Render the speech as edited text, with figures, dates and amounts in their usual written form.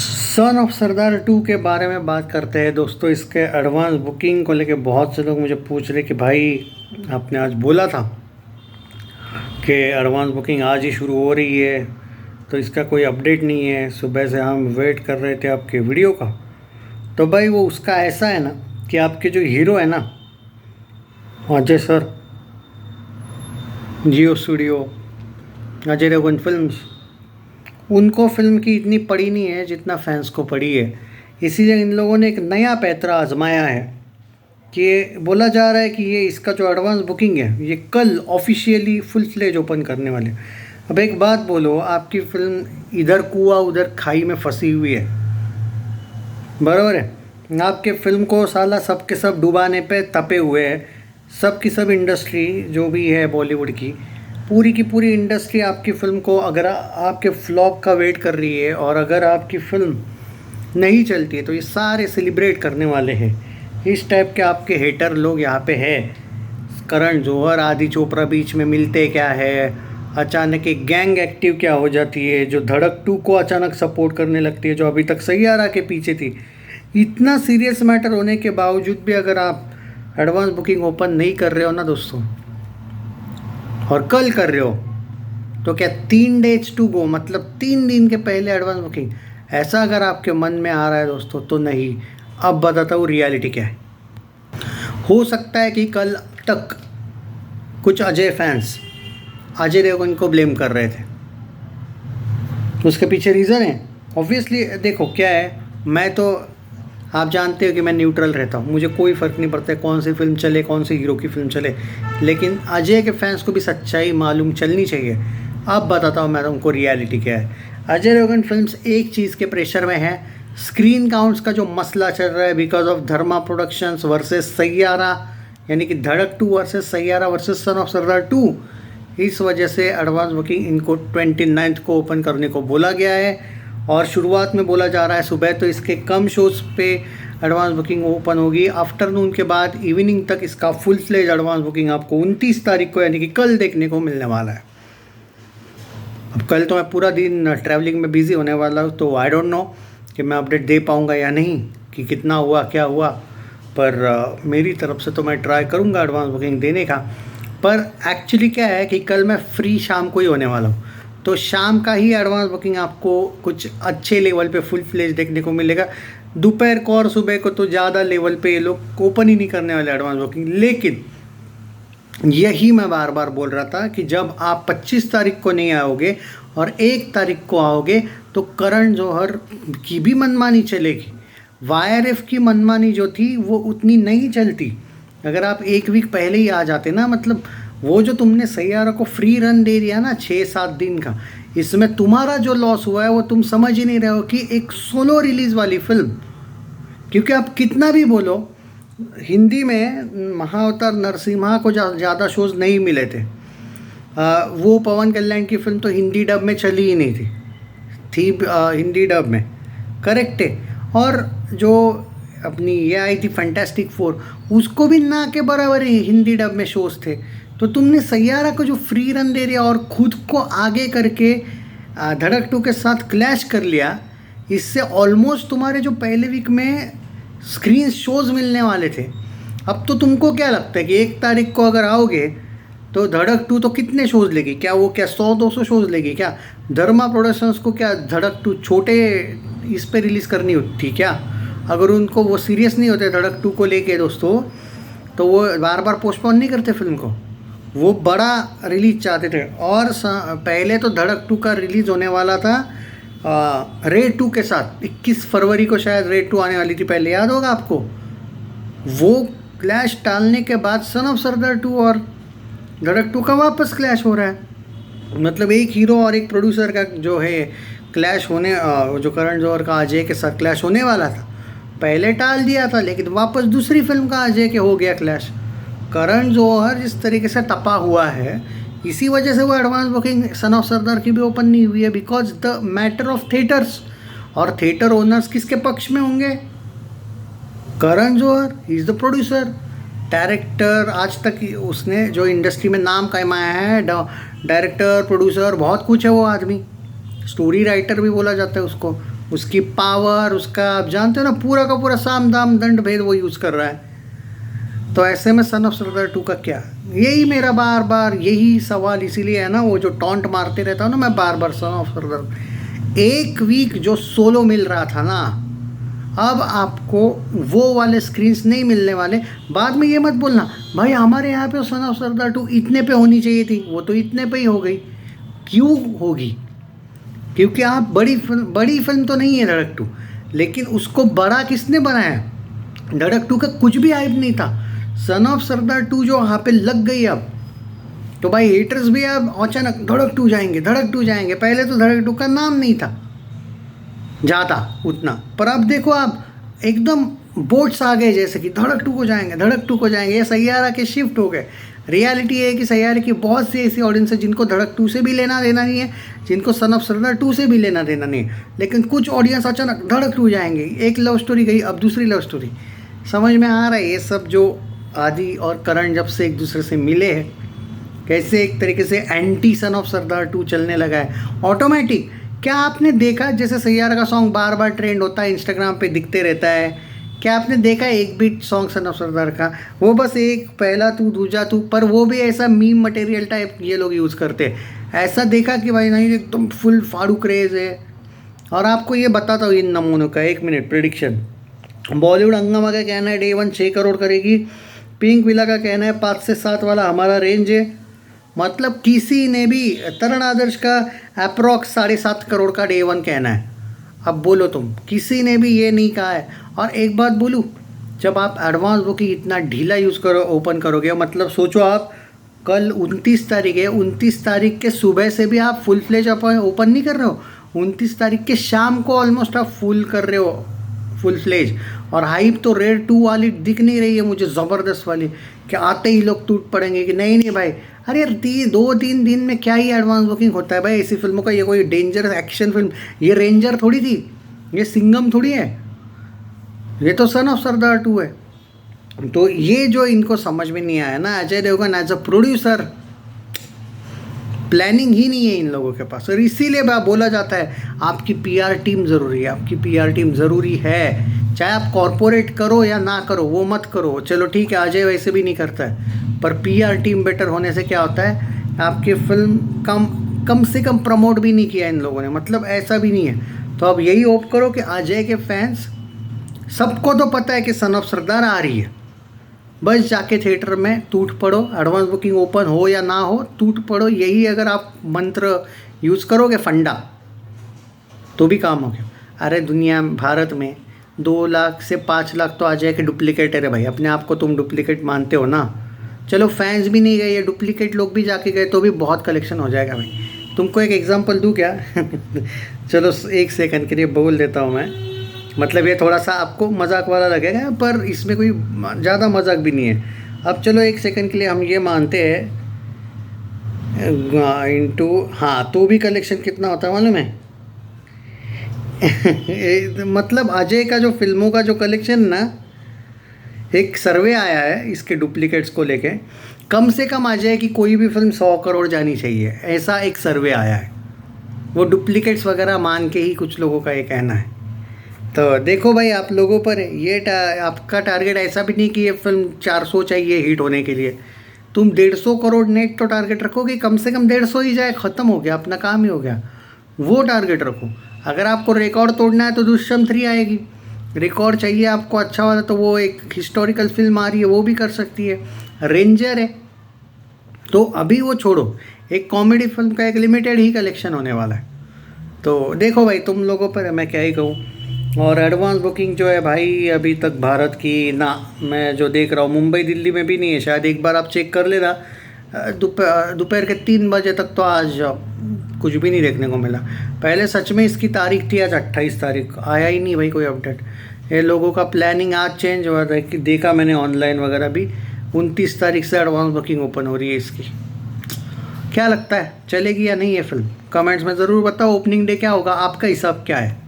सन of Sardar 2 के बारे में बात करते हैं दोस्तों। इसके एडवांस बुकिंग को लेके बहुत से लोग मुझे पूछ रहे कि भाई आपने आज बोला था कि एडवांस बुकिंग आज ही शुरू हो रही है, तो इसका कोई अपडेट नहीं है। सुबह से हम वेट कर रहे थे आपके वीडियो का। तो भाई वो उसका ऐसा है ना कि आपके जो हीरो है ना, अजय सर, जियो स्टूडियो, अजय देवगन फिल्म्स, उनको फ़िल्म की इतनी पड़ी नहीं है जितना फैंस को पड़ी है। इसीलिए इन लोगों ने एक नया पैंतरा आजमाया है कि बोला जा रहा है कि ये इसका जो एडवांस बुकिंग है ये कल ऑफिशियली फुल फ्लेज ओपन करने वाले। अब एक बात बोलो, आपकी फ़िल्म इधर कुआं उधर खाई में फंसी हुई है, बराबर है। आपके फ़िल्म को साला सब के सब डुबाने पे तपे हुए है। सब की सब इंडस्ट्री जो भी है बॉलीवुड की, पूरी की पूरी इंडस्ट्री आपकी फ़िल्म को, अगर आपके फ्लॉप का वेट कर रही है और अगर आपकी फ़िल्म नहीं चलती है तो ये सारे सेलिब्रेट करने वाले हैं। इस टाइप के आपके हेटर लोग यहाँ पे हैं। करण जौहर, आदि चोपड़ा बीच में मिलते क्या है, अचानक एक गैंग एक्टिव क्या हो जाती है, जो धड़क 2 को अचानक सपोर्ट करने लगती है, जो अभी तक सैयारा के पीछे थी। इतना सीरियस मैटर होने के बावजूद भी अगर आप एडवांस बुकिंग ओपन नहीं कर रहे हो ना दोस्तों, और कल कर रहे हो, तो क्या 3 days टू गो, मतलब 3 दिन के पहले एडवांस बुकिंग, ऐसा अगर आपके मन में आ रहा है दोस्तों तो नहीं। अब बताता हूँ रियलिटी क्या है। हो सकता है कि कल तक कुछ अजय फैंस अजय देवगन को ब्लेम कर रहे थे। उसके पीछे रीज़न है ऑब्वियसली। देखो क्या है, मैं तो, आप जानते हो कि मैं न्यूट्रल रहता हूँ, मुझे कोई फ़र्क नहीं पड़ता कौन सी फिल्म चले, कौन सी हीरो की फिल्म चले, लेकिन अजय के फैंस को भी सच्चाई मालूम चलनी चाहिए। अब बताता हूँ मैं तुमको रियलिटी क्या है। अजय देवगन फिल्म्स एक चीज़ के प्रेशर में है, स्क्रीन काउंट्स का जो मसला चल रहा है because of Dharma productions versus Saiyaara, यानी कि Dhadak 2 versus Saiyaara versus son of Sardar 2। इस वजह से एडवांस बुकिंग इनको 29 को ओपन करने को बोला गया है। और शुरुआत में बोला जा रहा है सुबह तो इसके कम शोज़ पे एडवांस बुकिंग ओपन होगी, आफ्टरनून के बाद इवनिंग तक इसका फुल फ्लेज एडवांस बुकिंग आपको 29 तारीख को, यानी कि कल देखने को मिलने वाला है। अब कल तो मैं पूरा दिन ट्रैवलिंग में बिज़ी होने वाला हूँ, तो आई डोंट नो कि मैं अपडेट दे पाऊँगा या नहीं कि कितना हुआ क्या हुआ, पर मेरी तरफ से तो मैं ट्राई करूँगा एडवांस बुकिंग देने का। पर एक्चुअली क्या है कि कल मैं फ्री शाम को ही होने वाला हूँ, तो शाम का ही एडवांस बुकिंग आपको कुछ अच्छे लेवल पे फुल फ्लेज देखने को मिलेगा। दोपहर को और सुबह को तो ज़्यादा लेवल पे ये लोग ओपन ही नहीं करने वाले एडवांस बुकिंग। लेकिन यही मैं बार बार बोल रहा था कि जब आप 25 तारीख को नहीं आओगे और 1 तारीख को आओगे तो करण जौहर की भी मनमानी चलेगी। YRF की मनमानी जो थी वो उतनी नहीं चलती। अगर आप 1 वीक पहले ही आ जाते ना, मतलब वो जो तुमने सैयारा को फ्री रन दे दिया ना 6-7 दिन का, इसमें तुम्हारा जो लॉस हुआ है वो तुम समझ ही नहीं रहे हो कि एक सोलो रिलीज़ वाली फिल्म, क्योंकि आप कितना भी बोलो, हिंदी में महाअवतार नरसिम्हा को ज़्यादा शोज़ नहीं मिले थे। वो पवन कल्याण की फिल्म तो हिंदी डब में चली ही नहीं थी हिंदी डब में, करेक्ट है। और जो अपनी ये आई थी फैंटास्टिक 4, उसको भी ना के बराबर ही हिंदी डब में शोज़ थे। तो तुमने सैयारा को जो फ्री रन दे दिया और खुद को आगे करके धड़क 2 के साथ क्लैश कर लिया, इससे ऑलमोस्ट तुम्हारे जो पहले वीक में स्क्रीन शोज़ मिलने वाले थे। अब तो तुमको क्या लगता है कि 1 तारीख को अगर आओगे तो धड़क 2 तो कितने शोज़ लेगी? क्या वो क्या 100-200 शोज़ लेगी क्या? धर्मा प्रोडक्शंस को क्या धड़क 2 छोटे इस पे रिलीज़ करनी थी क्या? अगर उनको वो सीरियस नहीं होते धड़क 2 को लेके दोस्तों, तो वो बार बार पोस्टपोन नहीं करते फिल्म को, वो बड़ा रिलीज चाहते थे। और पहले तो धड़क 2 का रिलीज़ होने वाला था रेड 2 के साथ। 21 फरवरी को शायद रेड 2 आने वाली थी, पहले याद होगा आपको। वो क्लैश टालने के बाद सन ऑफ सरदार 2 और धड़क 2 का वापस क्लैश हो रहा है। मतलब एक हीरो और एक प्रोड्यूसर का जो है क्लैश होने, जो करण जौहर का अजय के साथ क्लैश होने वाला था, पहले टाल दिया था, लेकिन वापस दूसरी फिल्म का अजय के हो गया क्लैश। करण जौहर जिस तरीके से तपा हुआ है, इसी वजह से वो advance booking son of Sardar की भी ओपन नहीं हुई है, because the matter of theatres. और थिएटर ओनर्स किसके पक्ष में होंगे? Karan Johar, he is the producer, director. आज तक उसने जो इंडस्ट्री में नाम कमाया है, डायरेक्टर, प्रोड्यूसर, बहुत कुछ है वो आदमी। स्टोरी राइटर भी बोला जाता है उसको। उसकी पावर, उसका आप जानते हो ना, पूरा का पूरा साम दाम दंड भेद वो यूज़ कर रहा है। तो ऐसे में सन ऑफ सरदार 2 का क्या? यही मेरा बार बार यही सवाल इसीलिए है ना, वो जो टॉन्ट मारते रहता हूँ ना मैं बार बार, सन ऑफ सरदार 1 वीक जो सोलो मिल रहा था ना, अब आपको वो वाले स्क्रीन्स नहीं मिलने वाले। बाद में ये मत बोलना भाई हमारे यहाँ पे सन ऑफ सरदार 2 इतने पे होनी चाहिए थी, वो तो इतने पे ही हो गई। क्यों होगी? क्योंकि आप बड़ी फिल्म तो नहीं है धड़क 2, लेकिन उसको बड़ा किसने बनाया? धड़क 2 का कुछ भी हाइप नहीं था। सन ऑफ सरदार 2 जो वहाँ पे लग गई अब, तो भाई हेटर्स भी अब अचानक धड़क 2 जाएंगे, धड़क 2 जाएंगे। पहले तो धड़क 2 का नाम नहीं था ज़्यादा उतना, पर अब देखो आप एकदम बोट्स आ गए जैसे कि धड़क 2 को जाएंगे, धड़क 2 को जाएंगे। ये सैयारा के शिफ्ट हो गए। रियलिटी है कि सैयारे की बहुत सी ऐसी ऑडियंस है जिनको धड़क 2 से भी लेना देना नहीं है, जिनको सन ऑफ सरदार 2 से भी लेना देना नहीं है, लेकिन कुछ ऑडियंस अचानक धड़क 2 जाएंगे। एक लव स्टोरी गई, अब दूसरी लव स्टोरी। समझ में आ रहा है ये सब जो आदि और करण जब से एक दूसरे से मिले हैं, कैसे एक तरीके से एंटी सन ऑफ सरदार 2 चलने लगा है ऑटोमेटिक। क्या आपने देखा जैसे सैयारा का सॉन्ग बार बार ट्रेंड होता है, इंस्टाग्राम पे दिखते रहता है, क्या आपने देखा एक भी सॉन्ग सन ऑफ सरदार का? वो बस एक पहला तू दूजा तू, पर वो भी ऐसा मीम मटेरियल टाइप ये लोग यूज़ करते हैं। ऐसा देखा कि भाई नहीं एकदम फुल फाड़ू क्रेज़ है। और आपको ये बताता हूँ इन नमूनों का, 1 मिनट प्रेडिक्शन। बॉलीवुड हंगामा का कहना है डे 1 6 करोड़ करेगी। पिंक विला का कहना है 5 से 7 वाला हमारा रेंज है। मतलब किसी ने भी, तरण आदर्श का अप्रॉक्स 7.5 करोड़ का डे 1 कहना है। अब बोलो तुम, किसी ने भी ये नहीं कहा है। और एक बात बोलूँ, जब आप एडवांस बुकिंग इतना ढीला यूज़ करो, ओपन करोगे, मतलब सोचो आप कल 29 तारीख है, 29 तारीख के सुबह से भी आप फुल फ्लेज ओपन नहीं कर रहे हो, 29 तारीख के शाम को ऑलमोस्ट आप फुल कर रहे हो, फुल फ्लेज। और हाइप तो रेड 2 वाली दिख नहीं रही है मुझे, ज़बरदस्त वाली, कि आते ही लोग टूट पड़ेंगे कि नहीं नहीं भाई। अरे यार 2-3 दिन में क्या ही एडवांस बुकिंग होता है भाई ऐसी फिल्मों का? ये कोई डेंजरस एक्शन फिल्म, ये रेंजर थोड़ी थी, ये सिंघम थोड़ी है, ये तो सन ऑफ सरदार 2 है। तो ये जो इनको समझ में नहीं आया ना, Ajay Devgn as a producer, planning ही नहीं है इन लोगों के पास। और इसीलिए बोला जाता है आपकी पीआर टीम ज़रूरी है, आपकी पीआर टीम ज़रूरी है। चाहे आप कॉरपोरेट करो या ना करो, वो मत करो, चलो ठीक है, अजय वैसे भी नहीं करता है, पर पीआर टीम बेटर होने से क्या होता है, आपकी फिल्म कम से कम प्रमोट भी नहीं किया इन लोगों ने, मतलब ऐसा भी नहीं है। तो अब यही होप करो कि अजय के फैंस, सबको तो पता है कि सन ऑफ सरदार आ रही है, बस जाके थिएटर में टूट पड़ो, एडवांस बुकिंग ओपन हो या ना हो, टूट पड़ो। यही अगर आप मंत्र यूज़ करोगे, फंडा, तो भी काम हो गया। अरे दुनिया, भारत में 2 लाख से 5 लाख तो अजय के डुप्लीकेट है रे भाई। अपने आप को तुम डुप्लीकेट मानते हो ना, चलो फैंस भी नहीं गए, ये डुप्लीकेट लोग भी जाके गए तो भी बहुत कलेक्शन हो जाएगा भाई। तुमको एक एग्जांपल दूँ क्या? चलो 1 सेकंड के लिए बोल देता हूँ मैं, मतलब ये थोड़ा सा आपको मजाक वाला लगेगा, पर इसमें कोई ज़्यादा मजाक भी नहीं है। अब चलो 1 सेकंड के लिए हम ये मानते हैं इंटू, हाँ, तो भी कलेक्शन कितना होता है मालूम है? मतलब अजय का जो फिल्मों का जो कलेक्शन ना, एक सर्वे आया है इसके डुप्लीकेट्स को लेके, कम से कम अजय की कोई भी फिल्म 100 करोड़ जानी चाहिए, ऐसा एक सर्वे आया है। वो डुप्लीकेट्स वगैरह मान के ही कुछ लोगों का ये कहना है। तो देखो भाई, आप लोगों पर है ये आपका टारगेट ऐसा भी नहीं कि ये फिल्म 400 चाहिए हिट होने के लिए। तुम 150 करोड़ नेट तो टारगेट रखोगे, कम से कम 150 ही जाए, ख़त्म हो गया, अपना काम ही हो गया, वो टारगेट रखो। अगर आपको रिकॉर्ड तोड़ना है तो दुष्यंत 3 आएगी। रिकॉर्ड चाहिए आपको अच्छा वाला, तो वो एक हिस्टोरिकल फिल्म आ रही है, वो भी कर सकती है। रेंजर है, तो अभी वो छोड़ो, एक कॉमेडी फिल्म का एक लिमिटेड ही कलेक्शन होने वाला है। तो देखो भाई, तुम लोगों पर है, मैं क्या ही कहूँ। और एडवांस बुकिंग जो है भाई अभी तक भारत की ना, मैं जो देख रहा हूँ मुंबई दिल्ली में भी नहीं है शायद, एक बार आप चेक कर लेना। दोपहर के 3 बजे तक तो आज कुछ भी नहीं देखने को मिला। पहले सच में इसकी तारीख थी आज 28 तारीख, आया ही नहीं भाई कोई अपडेट। ये लोगों का प्लानिंग आज चेंज हुआ था कि देखा मैंने ऑनलाइन वगैरह भी, 29 तारीख से एडवांस बुकिंग ओपन हो रही है इसकी। क्या लगता है चलेगी या नहीं ये फिल्म? कमेंट्स में ज़रूर बताओ। ओपनिंग डे क्या होगा, आपका हिसाब क्या है?